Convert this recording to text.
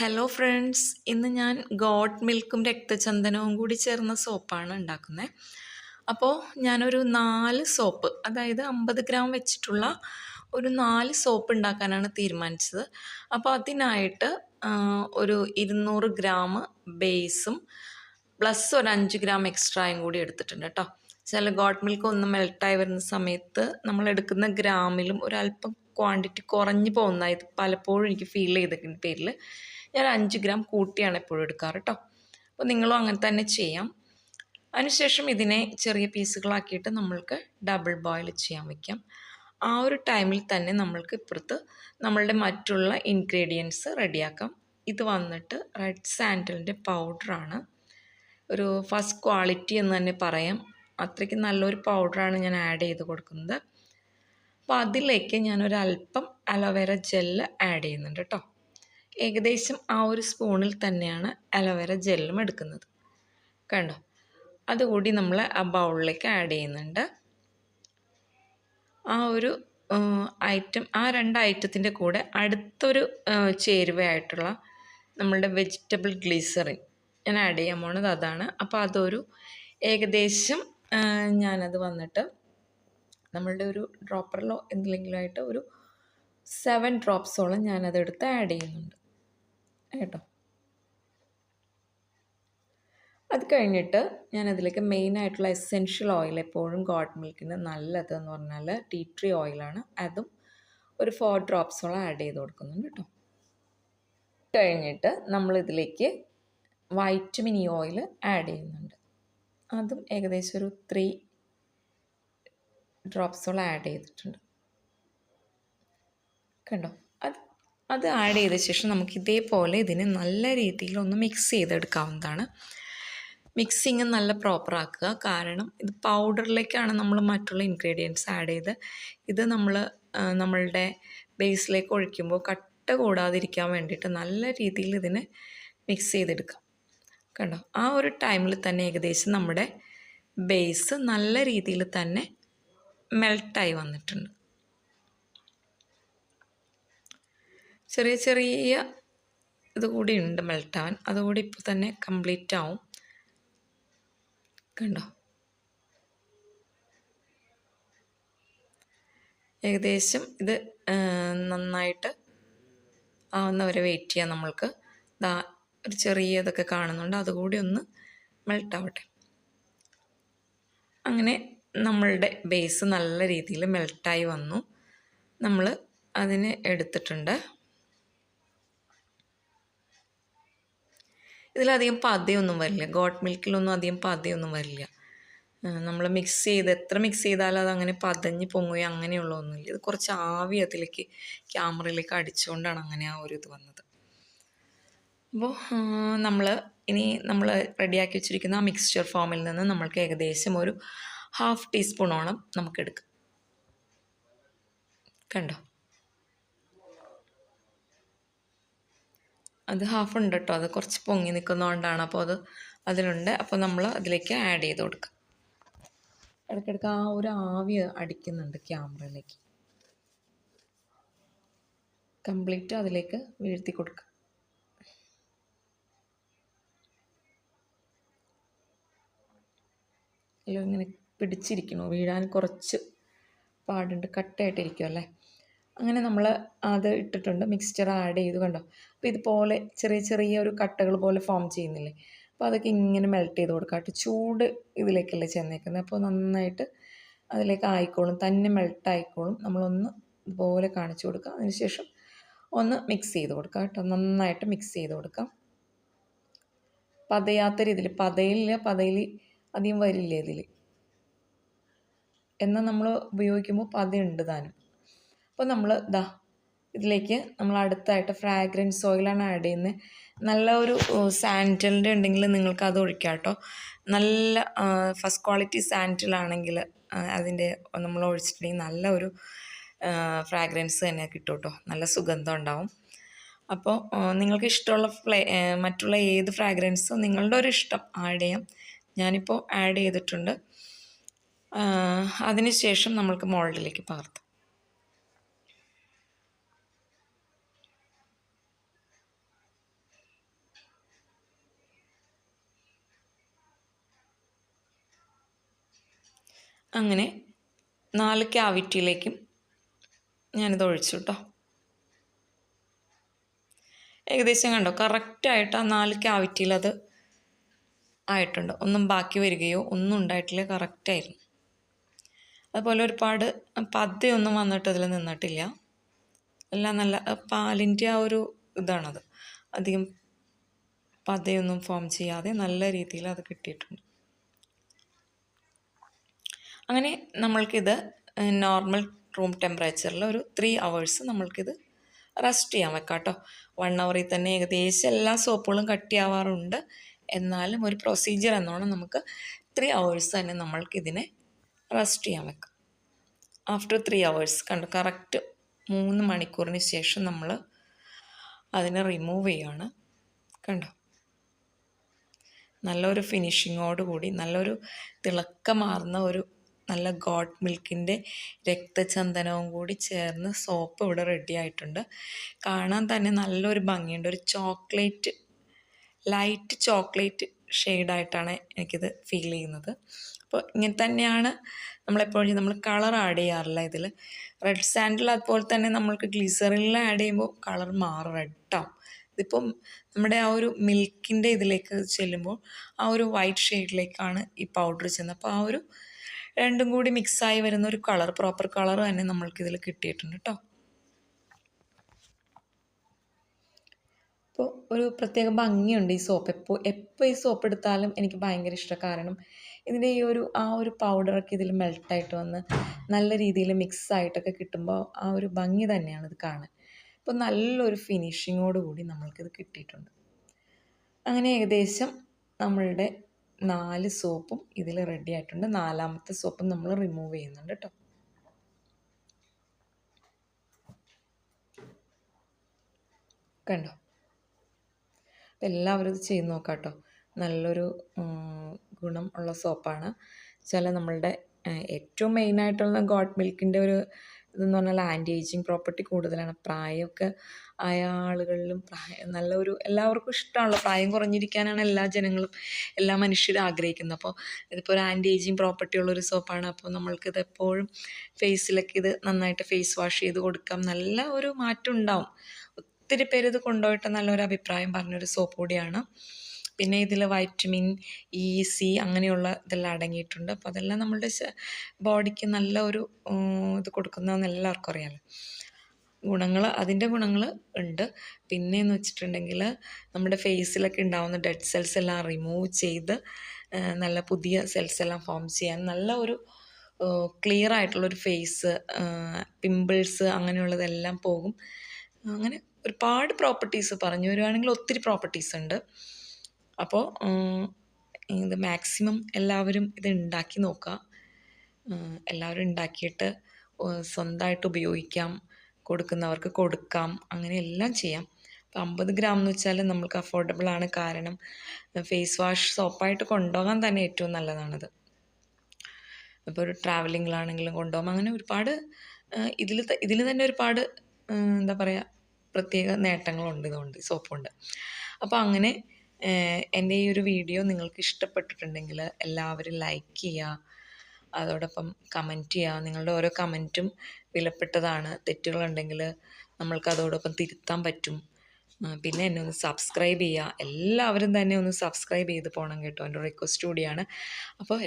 Hello friends, ഇന്ന് ഞാൻ got മിൽക്കും രക്തചന്ദനവും കൂടി ചേർന്ന സോപ്പാണ് ഉണ്ടാക്കുന്നത്. അപ്പോൾ ഞാനൊരു 4 സോപ്പ്, അതായത് 50 ഗ്രാം വെച്ചിട്ടുള്ള ഒരു 4 സോപ്പ് ഉണ്ടാക്കാനാണ് തീരുമാനിച്ചത്. അപ്പോൾ അതിനായിട്ട് ഒരു 200 ഗ്രാം ബേസും പ്ലസ് ഒരു 5 ഗ്രാം എക്സ്ട്രായും കൂടി എടുത്തിട്ടുണ്ട് കേട്ടോ. ചില ഗോട്ട് മിൽക്ക് ഒന്ന് മെൽട്ടായി വരുന്ന സമയത്ത് നമ്മൾ എടുക്കുന്ന ഗ്രാമിലും ഒരല്പം ക്വാണ്ടിറ്റി കുറഞ്ഞു പോകുന്നതായി പലപ്പോഴും എനിക്ക് ഫീൽ ചെയ്തതിൻ്റെ പേരിൽ ഞാൻ 5 ഗ്രാം കൂട്ടിയാണ് എപ്പോഴും എടുക്കാറ് കേട്ടോ. അപ്പോൾ നിങ്ങളും അങ്ങനെ തന്നെ ചെയ്യാം. അതിനുശേഷം ഇതിനെ ചെറിയ പീസുകളാക്കിയിട്ട് നമ്മൾക്ക് ഡബിൾ ബോയിൽ ചെയ്യാൻ വയ്ക്കാം. ആ ഒരു ടൈമിൽ തന്നെ നമ്മൾക്ക് ഇപ്പുറത്ത് നമ്മളുടെ മറ്റുള്ള ഇൻഗ്രീഡിയൻസ് റെഡിയാക്കാം. ഇത് വന്നിട്ട് റെഡ് സാൻഡലിൻ്റെ പൗഡറാണ്. ഒരു ഫസ്റ്റ് ക്വാളിറ്റി എന്ന് തന്നെ പറയാം. അത്രയ്ക്ക് നല്ലൊരു പൗഡറാണ് ഞാൻ ആഡ് ചെയ്ത് കൊടുക്കുന്നത്. അപ്പോൾ അതിലേക്ക് ഞാനൊരല്പം അലോവേര ജെല്ല് ആഡ് ചെയ്യുന്നുണ്ട് കേട്ടോ. ഏകദേശം ആ ഒരു സ്പൂണിൽ തന്നെയാണ് അലോവേര ജെല്ലും എടുക്കുന്നത്. കണ്ടോ, അതുകൂടി നമ്മൾ ആ ബൗളിലേക്ക് ആഡ് ചെയ്യുന്നുണ്ട്. ആ ഒരു ഐറ്റം, ആ 2 ഐറ്റത്തിൻ്റെ കൂടെ അടുത്തൊരു ചേരുവയായിട്ടുള്ള നമ്മളുടെ വെജിറ്റബിൾ ഗ്ലിസറിൻ ഞാൻ ആഡ് ചെയ്യാൻ പോണത് അതാണ്. അപ്പോൾ അതൊരു ഏകദേശം ഞാനത് വന്നിട്ട് നമ്മളുടെ ഒരു ഡ്രോപ്പറിലോ എന്തെങ്കിലും ആയിട്ട് ഒരു 7 ഡ്രോപ്സോളം ഞാനതെടുത്ത് ആഡ് ചെയ്യുന്നുണ്ട് കേട്ടോ. അത് കഴിഞ്ഞിട്ട് ഞാനതിലേക്ക് മെയിനായിട്ടുള്ള എസെൻഷ്യൽ ഓയിൽ, എപ്പോഴും ഗോട്ട് മിൽക്കിന് നല്ലതെന്ന് പറഞ്ഞാൽ ടീ ട്രീ ഓയിലാണ്. അതും ഒരു 4 ഡ്രോപ്സോളം ആഡ് ചെയ്ത് കൊടുക്കുന്നുണ്ട് കേട്ടോ. കഴിഞ്ഞിട്ട് നമ്മളിതിലേക്ക് വൈറ്റമിൻ ഇ ഓയിൽ ആഡ് ചെയ്യുന്നുണ്ട്. അതും ഏകദേശം ഒരു 3 ഡ്രോപ്സോളം ആഡ് ചെയ്തിട്ടുണ്ട്. കണ്ടോ, അത് ആഡ് ചെയ്ത ശേഷം നമുക്ക് ഇതേപോലെ ഇതിനെ നല്ല രീതിയിൽ ഒന്ന് മിക്സ് ചെയ്തെടുക്കാവുന്നതാണ്. മിക്സിങ് നല്ല പ്രോപ്പറാക്കുക. കാരണം ഇത് പൗഡറിലേക്കാണ് നമ്മൾ മറ്റുള്ള ഇൻഗ്രീഡിയൻസ് ആഡ് ചെയ്ത് ഇത് നമ്മളുടെ ബേസിലേക്ക് ഒഴിക്കുമ്പോൾ കട്ട കൂടാതിരിക്കാൻ വേണ്ടിയിട്ട് നല്ല രീതിയിൽ ഇതിനെ മിക്സ് ചെയ്തെടുക്കാം. കണ്ടോ, ആ ഒരു ടൈമിൽ തന്നെ ഏകദേശം നമ്മുടെ ബേസ് നല്ല രീതിയിൽ തന്നെ മെൽട്ടായി വന്നിട്ടുണ്ട്. ചെറിയ ചെറിയ ഇതുകൂടി ഉണ്ട് മെൽട്ടാവാൻ, അതുകൂടി ഇപ്പോൾ തന്നെ കംപ്ലീറ്റ് ആവും. കണ്ടോ, ഏകദേശം ഇത് നന്നായിട്ട് ആവുന്നവരെ വെയിറ്റ് ചെയ്യാം. നമ്മൾക്ക് ഒരു ചെറിയ ഇതൊക്കെ കാണുന്നുണ്ട്, അതുകൂടി ഒന്ന് മെൽട്ടാവട്ടെ. അങ്ങനെ നമ്മളുടെ ബേസ് നല്ല രീതിയിൽ മെൽട്ടായി വന്നു. നമ്മൾ അതിനെ എടുത്തിട്ടുണ്ട്. ഇതിലധികം പതയൊന്നും വരില്ല, ഗോട്ട് മിൽക്കിലൊന്നും അധികം പതയൊന്നും വരില്ല. നമ്മൾ മിക്സ് ചെയ്ത് എത്ര മിക്സ് ചെയ്താലും അതങ്ങനെ പതഞ്ഞ് പൊങ്ങുകയോ അങ്ങനെയുള്ളതൊന്നുമില്ല. ഇത് കുറച്ച് ആവി അതിലേക്ക് ക്യാമറയിലേക്ക് അടിച്ചുകൊണ്ടാണ് അങ്ങനെ ആ ഒരു ഇത് വന്നത്. അപ്പോൾ നമ്മൾ റെഡിയാക്കി വെച്ചിരിക്കുന്ന ആ മിക്സ്ചർ ഫോമിൽ നിന്ന് നമ്മൾക്ക് ഏകദേശം ഒരു 1/2 ടീസ്പൂണോളം നമുക്കെടുക്കാം. കണ്ടോ, അത് 1/2 ഉണ്ട് കേട്ടോ. അത് കുറച്ച് പൊങ്ങി നിൽക്കുന്നതുകൊണ്ടാണ്. അപ്പോൾ അതിലുണ്ട്. അപ്പോൾ നമ്മൾ അതിലേക്ക് ആഡ് ചെയ്ത് കൊടുക്കാം. ഇടയ്ക്കിടയ്ക്ക് ആ ഒരു ആവി അടിക്കുന്നുണ്ട് ക്യാമറയിലേക്ക്. കംപ്ലീറ്റ് അതിലേക്ക് വീഴ്ത്തി കൊടുക്കുക. എല്ലാം ഇങ്ങനെ പിടിച്ചിരിക്കണോ, വീഴാൻ കുറച്ച് പാടുണ്ട്, കട്ടയായിട്ടിരിക്കുമല്ലേ. അങ്ങനെ നമ്മൾ അത് ഇട്ടിട്ടുണ്ട്, മിക്സ്ചർ ആഡ് ചെയ്ത്. കണ്ടോ, അപ്പോൾ ഇതുപോലെ ചെറിയ ചെറിയ ഒരു കട്ടകൾ പോലെ ഫോം ചെയ്യുന്നില്ലേ. അപ്പോൾ അതൊക്കെ ഇങ്ങനെ മെൽറ്റ് ചെയ്ത് കൊടുക്കാം കേട്ടോ. ചൂട് ഇതിലേക്കല്ലേ ചെന്നേക്കുന്നത്, അപ്പോൾ നന്നായിട്ട് അതിലേക്ക് ആയിക്കോളും, തന്നെ മെൽട്ട് ആയിക്കോളും. നമ്മളൊന്ന് ഇതുപോലെ കാണിച്ചു കൊടുക്കുക. അതിനുശേഷം ഒന്ന് മിക്സ് ചെയ്ത് കൊടുക്കാം കേട്ടോ. നന്നായിട്ട് മിക്സ് ചെയ്ത് കൊടുക്കാം. പതയാത്ത രീതിയിൽ, പതയിൽ അധികം വരില്ല ഇതിൽ, എന്നാൽ നമ്മൾ ഉപയോഗിക്കുമ്പോൾ പതയുണ്ട് താനും. അപ്പോൾ നമ്മൾ ഇതിലേക്ക് നമ്മൾ അടുത്തായിട്ട് ഫ്രാഗ്രൻസ് ഓയിലാണ് ആഡ് ചെയ്യുന്നത്. നല്ല ഒരു സാൻഡലിൻ്റെ ഉണ്ടെങ്കിൽ നിങ്ങൾക്ക് അത് ഒഴിക്കാം കേട്ടോ. നല്ല ഫസ്റ്റ് ക്വാളിറ്റി സാൻഡലാണെങ്കിൽ അതിൻ്റെ നമ്മൾ ഒഴിച്ചിട്ടുണ്ടെങ്കിൽ നല്ല ഒരു ഫ്രാഗ്രൻസ് തന്നെ കിട്ടും കേട്ടോ. നല്ല സുഗന്ധം ഉണ്ടാവും. അപ്പോൾ നിങ്ങൾക്ക് ഇഷ്ടമുള്ള മറ്റുള്ള ഏത് ഫ്രാഗ്രൻസും നിങ്ങളുടെ ഒരു ഇഷ്ടം ആഡ് ചെയ്യാം. ഞാനിപ്പോൾ ആഡ് ചെയ്തിട്ടുണ്ട്. അതിന് ശേഷം നമ്മൾക്ക് മോൾഡിലേക്ക് പകർത്താം. അങ്ങനെ 4 ക്യാവിറ്റിയിലേക്കും ഞാനിത് ഒഴിച്ചു കേട്ടോ. ഏകദേശം കണ്ടോ, കറക്റ്റായിട്ട് ആ 4 ക്യാവിറ്റിയിൽ അത് ആയിട്ടുണ്ട്. ഒന്നും ബാക്കി വരികയോ ഒന്നും ഉണ്ടായിട്ടില്ല, കറക്റ്റായിരുന്നു. അതുപോലെ ഒരുപാട് പതയൊന്നും വന്നിട്ട് ഇതിൽ നിന്നിട്ടില്ല. എല്ലാം നല്ല പാലിൻ്റെ ആ ഒരു ഇതാണത്, അധികം പതയൊന്നും ഫോം ചെയ്യാതെ നല്ല രീതിയിൽ അത് കിട്ടിയിട്ടുണ്ട്. അങ്ങനെ നമ്മൾക്കിത് നോർമൽ റൂം ടെമ്പറേച്ചറിൽ ഒരു 3 hours നമ്മൾക്കിത് റെസ്റ്റ് ചെയ്യാൻ വെക്കാം കേട്ടോ. 1 hour തന്നെ ഏകദേശം എല്ലാ സോപ്പുകളും കട്ടിയാവാറുണ്ട്. എന്നാലും ഒരു പ്രൊസീജിയർ എന്നോണം നമുക്ക് 3 hours തന്നെ നമ്മൾക്കിതിനെ റെസ്റ്റ് ചെയ്യാൻ വെക്കാം. ആഫ്റ്റർ 3 hours കണ്ടോ, കറക്റ്റ് 3 മണിക്കൂറിന് ശേഷം നമ്മൾ അതിനെ റിമൂവ് ചെയ്യുകയാണ്. കണ്ടോ, നല്ലൊരു ഫിനിഷിങ്ങോട് കൂടി നല്ലൊരു തിളക്കമാർന്ന ഒരു നല്ല ഗോട്ട് മിൽക്കിൻ്റെ രക്തചന്ദനവും കൂടി ചേർന്ന് സോപ്പ് ഇവിടെ റെഡി ആയിട്ടുണ്ട്. കാണാൻ തന്നെ നല്ലൊരു ഭംഗിയുണ്ട്. ഒരു ചോക്ലേറ്റ്, ലൈറ്റ് ചോക്ലേറ്റ് ഷെയ്ഡായിട്ടാണ് എനിക്കിത് ഫീൽ ചെയ്യുന്നത്. അപ്പോൾ ഇങ്ങനെ തന്നെയാണ് നമ്മളെപ്പോഴും നമ്മൾ കളർ ആഡ് ചെയ്യാറില്ല ഇതിൽ. റെഡ് സാൻഡിൽ അതുപോലെ തന്നെ നമ്മൾക്ക് ഗ്ലിസറിനിൽ ആഡ് ചെയ്യുമ്പോൾ കളർ മാറും, റെഡാവും. ഇതിപ്പം നമ്മുടെ ആ ഒരു മിൽക്കിൻ്റെ ഇതിലേക്ക് ചെല്ലുമ്പോൾ ആ ഒരു വൈറ്റ് ഷെയ്ഡിലേക്കാണ് ഈ പൗഡർ ചെന്നത്. അപ്പോൾ ആ ഒരു രണ്ടും കൂടി മിക്സായി വരുന്ന ഒരു കളർ, പ്രോപ്പർ കളർ തന്നെ നമ്മൾക്കിതിൽ കിട്ടിയിട്ടുണ്ട് കേട്ടോ. അപ്പോൾ ഒരു പ്രത്യേക ഭംഗിയുണ്ട് ഈ സോപ്പ്. എപ്പോൾ ഈ സോപ്പ് എടുത്താലും എനിക്ക് ഭയങ്കര ഇഷ്ടമാണ്. കാരണം ഇതിൻ്റെ ഈ ഒരു ആ ഒരു പൗഡറൊക്കെ ഇതിൽ മെൽട്ടായിട്ട് വന്ന് നല്ല രീതിയിൽ മിക്സായിട്ടൊക്കെ കിട്ടുമ്പോൾ ആ ഒരു ഭംഗി തന്നെയാണ് ഇത് കാണാൻ. അപ്പോൾ നല്ലൊരു ഫിനിഷിങ്ങോട് കൂടി നമ്മൾക്കിത് കിട്ടിയിട്ടുണ്ട്. അങ്ങനെ ഏകദേശം നമ്മളുടെ 4 സോപ്പും ഇതിൽ റെഡി ആയിട്ടുണ്ട്. 4ാമത്തെ സോപ്പും നമ്മൾ റിമൂവ് ചെയ്യുന്നുണ്ട് കേട്ടോ. കണ്ടോ, എല്ലാവരും ഇത് ചെയ്ത് നോക്കാം കേട്ടോ. നല്ലൊരു ഗുണം ഉള്ള സോപ്പാണ്. ചില നമ്മളുടെ ഏറ്റവും മെയിനായിട്ടുള്ള ഗോട്ട് മിൽക്കിൻ്റെ ഒരു ഇതെന്ന് പറഞ്ഞാൽ ആൻറ്റി ഏജിങ് പ്രോപ്പർട്ടി കൂടുതലാണ്. പ്രായമൊക്കെ ആയ ആളുകളിലും നല്ലൊരു എല്ലാവർക്കും ഇഷ്ടമാണല്ലോ, പ്രായം കുറഞ്ഞിരിക്കാനാണ് എല്ലാ ജനങ്ങളും എല്ലാ മനുഷ്യരും ആഗ്രഹിക്കുന്നത്. അപ്പോൾ ഇതിപ്പോൾ ഒരു ആൻറ്റി ഏജിങ് പ്രോപ്പർട്ടി ഉള്ളൊരു സോപ്പാണ്. അപ്പോൾ നമ്മൾക്കിത് എപ്പോഴും ഫേസിലൊക്കെ ഇത് നന്നായിട്ട് ഫേസ് വാഷ് ചെയ്ത് കൊടുക്കാം, നല്ല ഒരു മാറ്റം ഉണ്ടാവും. ഒത്തിരി പേര് ഇത് കൊണ്ടുപോയിട്ട് നല്ലൊരു അഭിപ്രായം പറഞ്ഞൊരു സോപ്പ് കൂടിയാണ്. പിന്നെ ഇതിൽ വൈറ്റമിൻ ഇ, സി അങ്ങനെയുള്ള ഇതെല്ലാം അടങ്ങിയിട്ടുണ്ട്. അപ്പോൾ അതെല്ലാം നമ്മളുടെ ബോഡിക്ക് നല്ല ഒരു ഇത് കൊടുക്കുന്നതെന്ന് എല്ലാവർക്കും അറിയാമല്ലോ. അതിൻ്റെ ഗുണങ്ങൾ ഉണ്ട്. പിന്നെയെന്ന് വെച്ചിട്ടുണ്ടെങ്കിൽ നമ്മുടെ ഫേസിലൊക്കെ ഉണ്ടാകുന്ന ഡെഡ് സെൽസ് എല്ലാം റിമൂവ് ചെയ്ത് നല്ല പുതിയ സെൽസ് എല്ലാം ഫോം ചെയ്യാൻ നല്ല ഒരു ക്ലിയർ ആയിട്ടുള്ളൊരു ഫേസ്, പിമ്പിൾസ് അങ്ങനെയുള്ളതെല്ലാം പോകും. അങ്ങനെ ഒരുപാട് പ്രോപ്പർട്ടീസ് പറഞ്ഞു വരുവാണെങ്കിൽ ഒത്തിരി പ്രോപ്പർട്ടീസ് ഉണ്ട്. അപ്പോൾ ഇത് മാക്സിമം എല്ലാവരും ഇത് ഉണ്ടാക്കി നോക്കുക. എല്ലാവരും ഉണ്ടാക്കിയിട്ട് സ്വന്തമായിട്ട് ഉപയോഗിക്കാം, കൊടുക്കുന്നവർക്ക് കൊടുക്കാം, അങ്ങനെ എല്ലാം ചെയ്യാം. അപ്പോൾ 50 gram എന്ന് വെച്ചാൽ നമ്മൾക്ക് അഫോർഡബിളാണ്. കാരണം ഫേസ് വാഷ് സോപ്പായിട്ട് കൊണ്ടുപോകാൻ തന്നെ ഏറ്റവും നല്ലതാണത്. ഇപ്പോൾ ഒരു ട്രാവലിങ്ങിലാണെങ്കിലും കൊണ്ടുപോകാം. അങ്ങനെ ഒരുപാട് ഇതിൽ തന്നെ ഒരുപാട് എന്താ പറയുക പ്രത്യേക നേട്ടങ്ങളുണ്ട് ഇതുകൊണ്ട്, സോപ്പ് കൊണ്ട്. അപ്പോൾ അങ്ങനെ എൻ്റെ ഈ ഒരു വീഡിയോ നിങ്ങൾക്ക് ഇഷ്ടപ്പെട്ടിട്ടുണ്ടെങ്കിൽ എല്ലാവരും ലൈക്ക് ചെയ്യുക, അതോടൊപ്പം കമൻറ്റ് ചെയ്യുക. നിങ്ങളുടെ ഓരോ കമൻറ്റും വിലപ്പെട്ടതാണ്. തെറ്റുകളുണ്ടെങ്കിൽ നമ്മൾക്ക് അതോടൊപ്പം തിരുത്താൻ പറ്റും. പിന്നെ എന്നെ ഒന്ന് സബ്സ്ക്രൈബ് ചെയ്യുക. എല്ലാവരും തന്നെ ഒന്ന് സബ്സ്ക്രൈബ് ചെയ്ത് പോകണം കേട്ടോ, എൻ്റെ റിക്വസ്റ്റ് കൂടിയാണ്. അപ്പോൾ